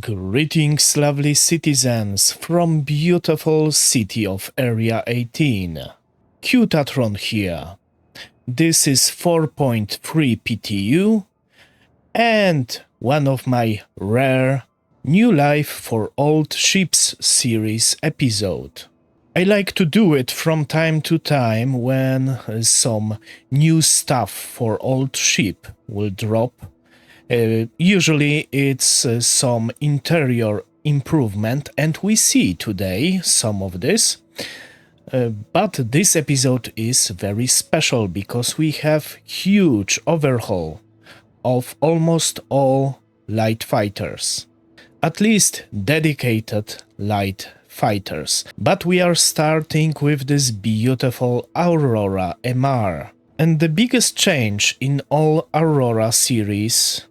Greetings, lovely citizens, from beautiful city of Area 18. Qutatron here. This is 4.3 PTU and one of my rare New Life for Old Ships series episode. I like to do it from time to time when some new stuff for old ship will drop. Usually it's some interior improvement, and we see today some of this. But this episode is very special because we have huge overhaul of almost all light fighters. At least dedicated light fighters. But we are starting with this beautiful AURORA MR. And the biggest change in all AURORA series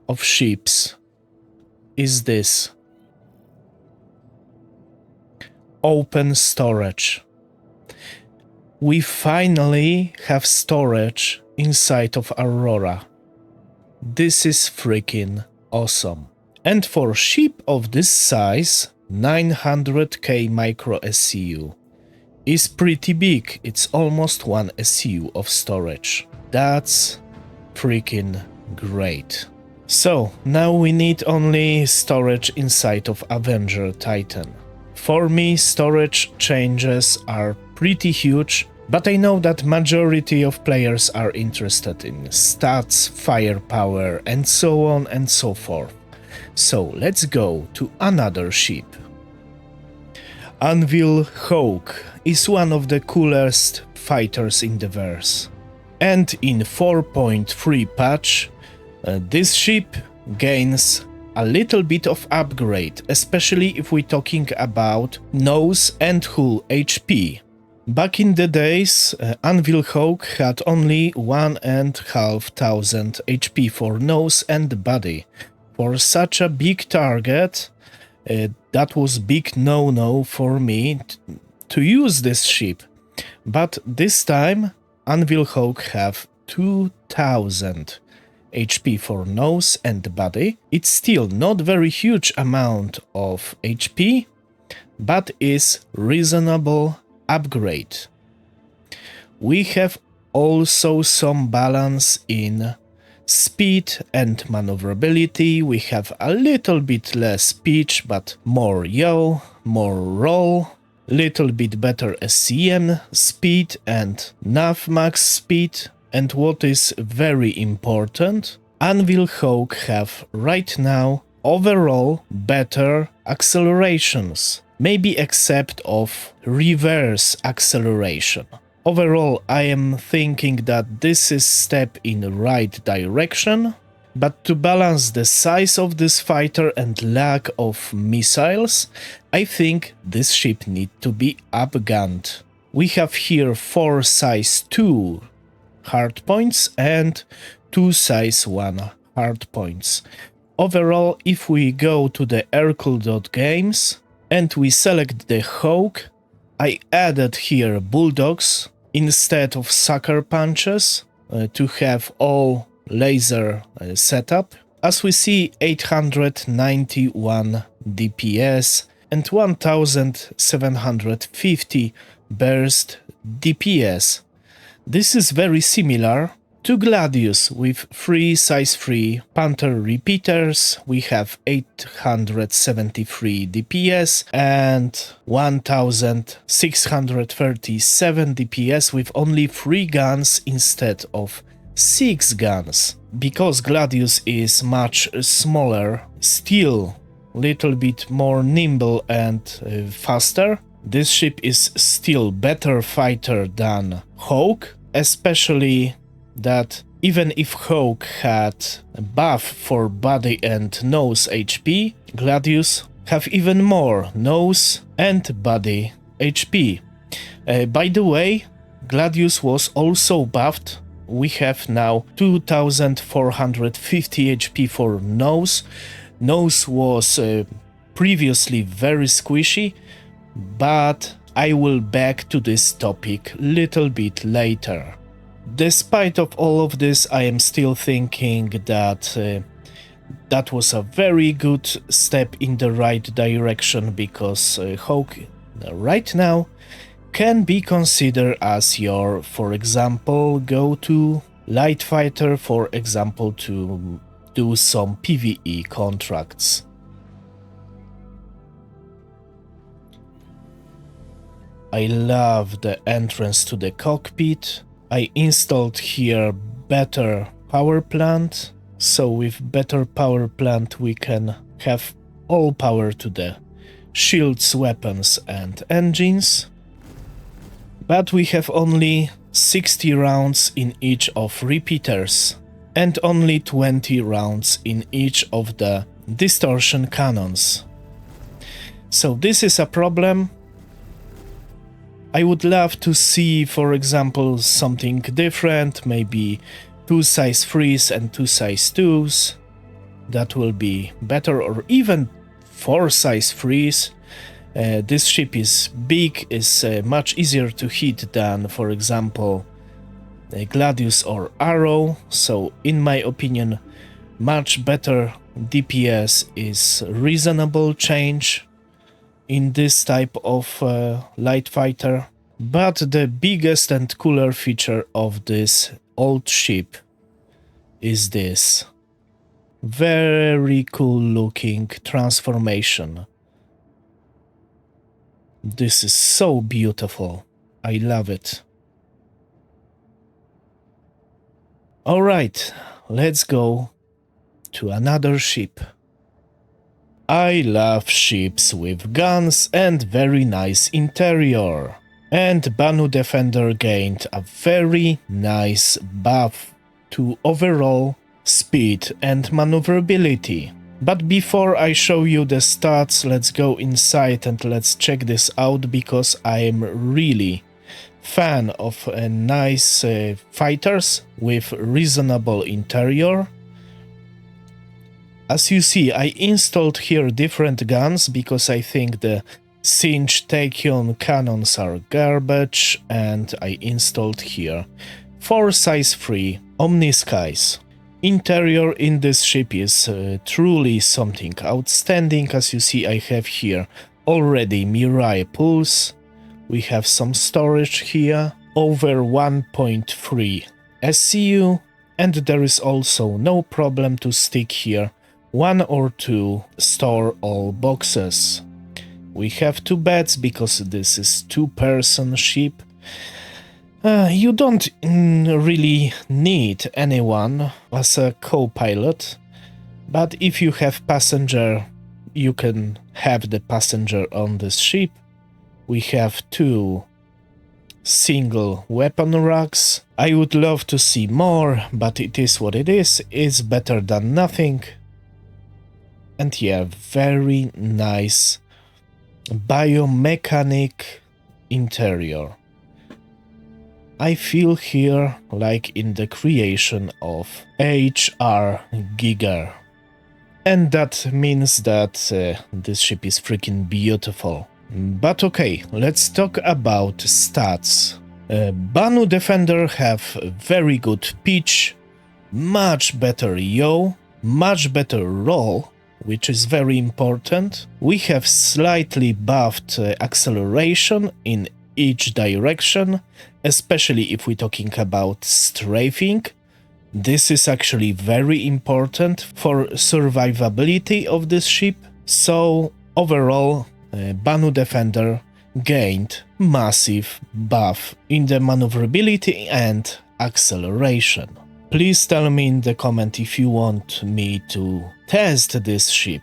of ships is this. Open storage. We finally have storage inside of AURORA. This is freaking awesome. And for ship of this size, 900k micro SCU is pretty big. It's almost 1 SCU of storage. That's freaking great. So, now we need only storage inside of Avenger Titan. For me, storage changes are pretty huge, but I know that majority of players are interested in stats, firepower, and so on and so forth. So, let's go to another ship. ANVIL Hawk is one of the coolest fighters in the verse. And in 4.3 patch, this ship gains a little bit of upgrade, especially if we're talking about nose and hull HP. Back in the days, ANVIL Hawk had only 1,500 HP for nose and body. For such a big target, that was big no-no for me to use this ship. But this time, ANVIL Hawk have 2,000 HP for nose and body. It's still not very huge amount of HP, but is reasonable upgrade. We have also some balance in speed and maneuverability. We have a little bit less pitch, but more yaw, more roll, little bit better SCM speed and nav max speed. And what is very important, ANVIL Hawk have right now overall better accelerations, maybe except of reverse acceleration. Overall, I am thinking that this is step in the right direction, but to balance the size of this fighter and lack of missiles, I think this ship need to be upgunned. We have here 4 size 2 hardpoints and 2 size 1 hardpoints. Overall, if we go to the Hercule.games and we select the Hawk, I added here bulldogs instead of sucker punches to have all laser setup. As we see, 891 DPS and 1750 burst DPS. This is very similar to Gladius with 3 size 3 Panther repeaters. We have 873 DPS and 1637 DPS with only 3 guns instead of 6 guns. Because Gladius is much smaller, still little bit more nimble and faster, this ship is still better fighter than Hawk, especially that even if Hawk had a buff for body and nose HP, Gladius have even more nose and body HP. By the way, Gladius was also buffed. We have now 2450 HP for nose. Nose was previously very squishy, but I will back to this topic little bit later. Despite of all of this, I am still thinking that that was a very good step in the right direction, because Hawk right now can be considered as your, for example, go-to light fighter, for example, to do some PvE contracts. I love the entrance to the cockpit. I installed here better power plant, so with better power plant we can have all power to the shields, weapons and engines. But we have only 60 rounds in each of repeaters and only 20 rounds in each of the distortion cannons. So this is a problem. I would love to see, for example, something different, maybe 2 size 3s and 2 size 2s. That will be better, or even 4 size 3s. This ship is big, is much easier to hit than, for example, Gladius or Arrow, so in my opinion, much better DPS is reasonable change in this type of light fighter. But the biggest and cooler feature of this old ship is this very cool looking transformation. This is so beautiful. I love it. Alright, let's go to another ship. I love ships with guns and very nice interior. And BANU Defender gained a very nice buff to overall speed and maneuverability. But before I show you the stats, let's go inside and let's check this out, because I am really fan of nice fighters with reasonable interior. As you see, I installed here different guns because I think the Singe Tachyon cannons are garbage, and I installed here 4 size 3 Omniskies. Interior in this ship is truly something outstanding. As you see, I have here already Mirai Pulse. We have some storage here, over 1.3 SCU, and there is also no problem to stick here 1 or 2 store all boxes. We have 2 beds because this is 2-person ship. You don't really need anyone as a co-pilot, but if you have passenger, you can have the passenger on this ship. We have 2 single weapon racks. I would love to see more, but it is what it is. It's better than nothing. And yeah, very nice biomechanic interior. I feel here like in the creation of HR Giger. And that means that this ship is freaking beautiful. But okay, let's talk about stats. BANU Defender have very good pitch, much better yaw, much better roll, which is very important. We have slightly buffed acceleration in each direction, especially if we're talking about strafing. This is actually very important for survivability of this ship. So overall, BANU Defender gained massive buff in the maneuverability and acceleration. Please tell me in the comment if you want me to test this ship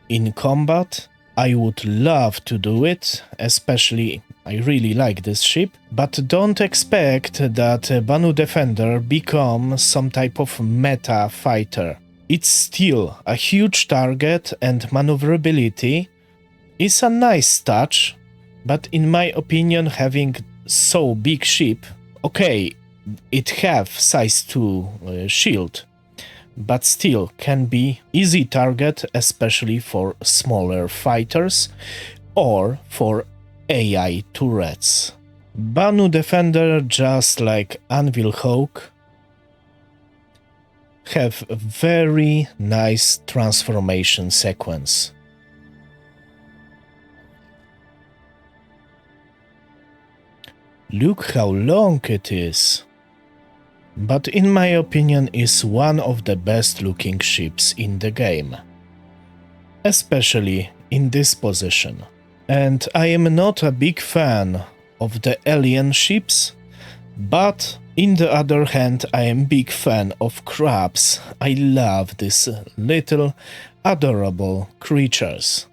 in combat. I would love to do it, especially I really like this ship, but don't expect that BANU Defender become some type of meta fighter. It's still a huge target, and maneuverability is a nice touch, but in my opinion, having so big ship, okay, it have size 2 shield, but still can be easy target, especially for smaller fighters or for AI turrets. BANU Defender, just like ANVIL Hawk, have a very nice transformation sequence. Look how long it is. But in my opinion is one of the best looking ships in the game. Especially in this position. And I am not a big fan of the alien ships, but in the other hand I am big fan of crabs. I love these little adorable creatures.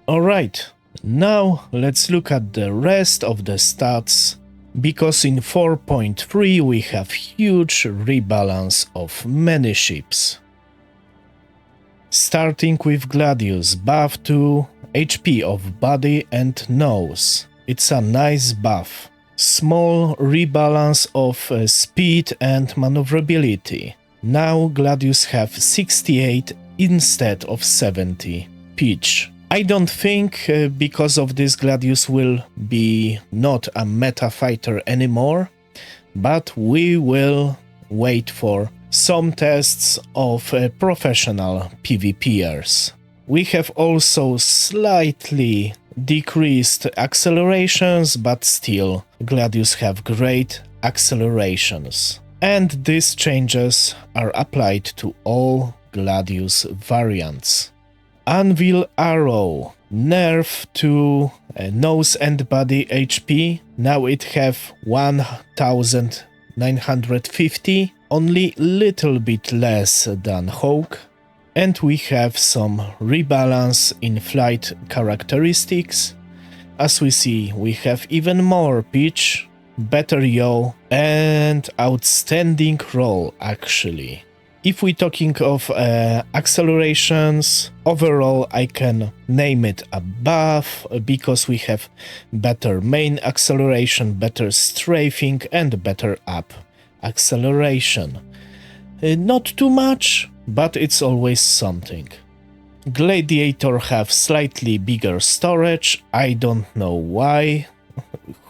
Alright, now let's look at the rest of the stats, because in 4.3 we have huge rebalance of many ships. Starting with Gladius, buff to HP of body and nose. It's a nice buff. Small rebalance of speed and maneuverability. Now Gladius have 68 instead of 70 pitch. I don't think because of this Gladius will be not a meta fighter anymore, but we will wait for some tests of professional PvPers. We have also slightly decreased accelerations, but still Gladius have great accelerations. And these changes are applied to all Gladius variants. ANVIL arrow, nerf to nose and body HP, now it have 1950, only little bit less than Hawk. And we have some rebalance in flight characteristics. As we see, we have even more pitch, better yaw, and outstanding roll actually. If we're talking of accelerations, overall I can name it a buff, because we have better main acceleration, better strafing, and better up acceleration. Not too much, but it's always something. Gladiator have slightly bigger storage, I don't know why,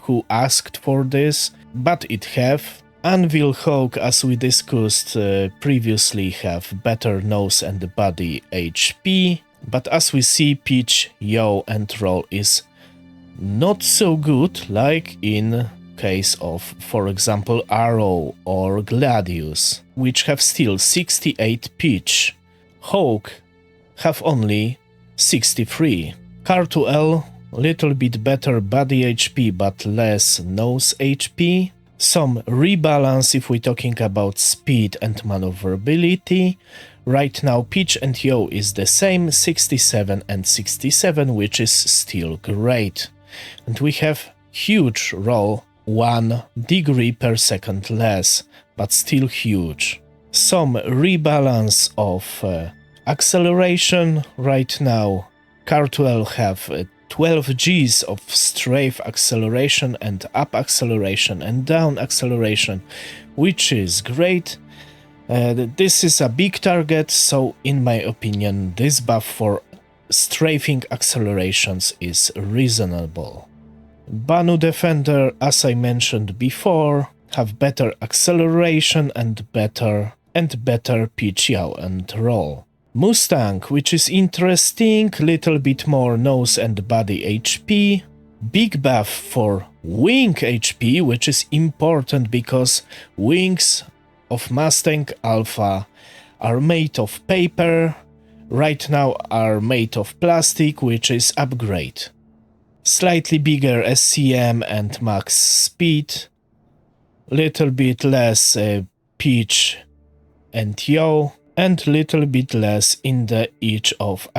who asked for this, but it have. ANVIL Hawk, as we discussed previously, have better nose and body HP, but as we see, pitch, yaw and roll is not so good like in case of, for example, Arrow or Gladius, which have still 68 pitch. Hawk have only 63. Car2L, little bit better body HP but less nose HP. Some rebalance if we're talking about speed and maneuverability. Right now pitch and yaw is the same, 67 and 67, which is still great. And we have huge roll, 1 degree per second less, but still huge. Some rebalance of acceleration. Right now Car2L have 12 Gs of strafe acceleration and up acceleration and down acceleration, which is great. This is a big target, so in my opinion this buff for strafing accelerations is reasonable. BANU Defender, as I mentioned before, have better acceleration and better pitch, yaw and roll. Mustang, which is interesting, little bit more nose and body HP. Big buff for wing HP, which is important because wings of Mustang Alpha are made of paper, right now are made of plastic, which is upgrade. Slightly bigger SCM and max speed, little bit less pitch and yaw, and little bit less in the each of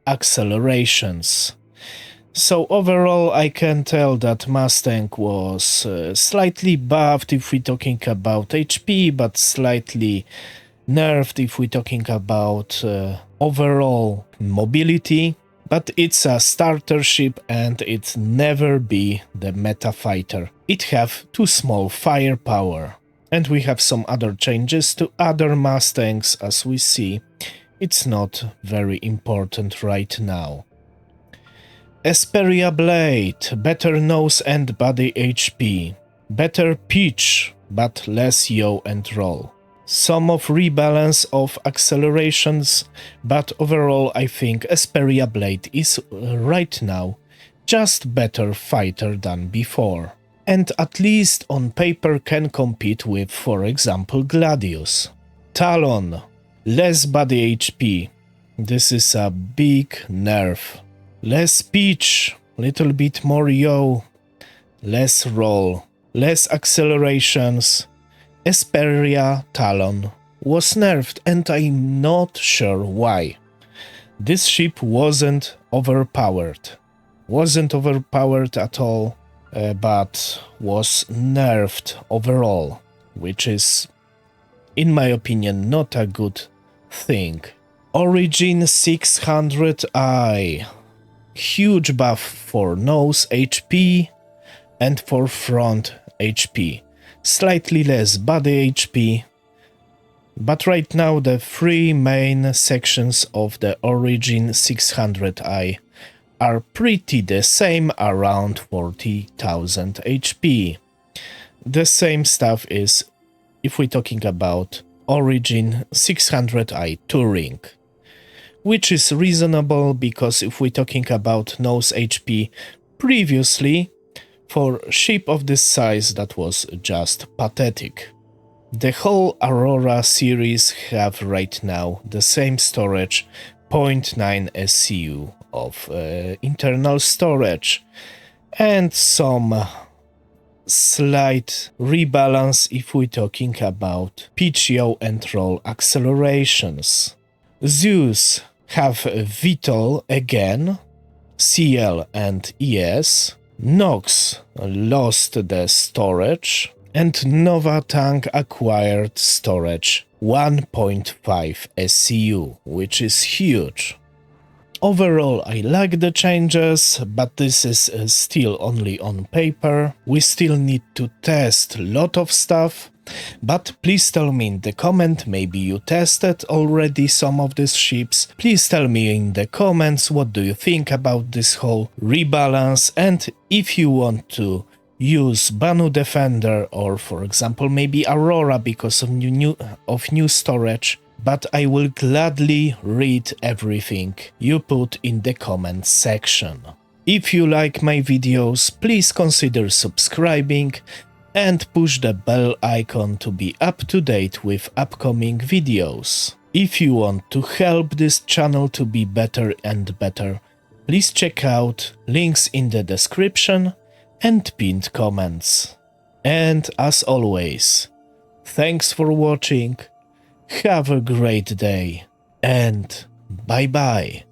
accelerations. So overall I can tell that Mustang was slightly buffed if we're talking about HP, but slightly nerfed if we're talking about overall mobility. But it's a starter ship and it never be the meta fighter. It have too small firepower. And we have some other changes to other Mustangs, as we see. It's not very important right now. Esperia Blade, better nose and body HP, better pitch, but less yaw and roll. some of rebalance of accelerations, but overall I think Asperia Blade is right now just better fighter than before, and at least on paper can compete with, for example, Gladius. Talon, less body HP, this is a big nerf. Less speech, little bit more yaw, less roll, less accelerations. Asperia Talon was nerfed and I'm not sure why. This ship wasn't overpowered. Wasn't overpowered at all, but was nerfed overall, which is, in my opinion, not a good thing. Origin 600i. Huge buff for nose HP and for front HP. Slightly less body HP, but right now the three main sections of the Origin 600i are pretty the same, around 40,000 HP. The same stuff is if we're talking about Origin 600i Touring, which is reasonable because if we're talking about nose HP previously, for a ship of this size that was just pathetic. The whole AURORA series have right now the same storage, 0.9 SCU of internal storage, and some slight rebalance if we're talking about pitch, yaw and roll accelerations. Zeus have Vital again, CL and ES. Nox lost the storage, and Nova Tank acquired storage 1.5 SCU, which is huge. Overall, I like the changes, but this is still only on paper. We still need to test a lot of stuff, but please tell me in the comment, maybe you tested already some of these ships. Please tell me in the comments what do you think about this whole rebalance, and if you want to use BANU Defender or for example maybe AURORA because of new storage. But I will gladly read everything you put in the comments section. If you like my videos, please consider subscribing and push the bell icon to be up to date with upcoming videos. If you want to help this channel to be better and better, please check out links in the description and pinned comments. And as always, thanks for watching. Have a great day, and bye-bye.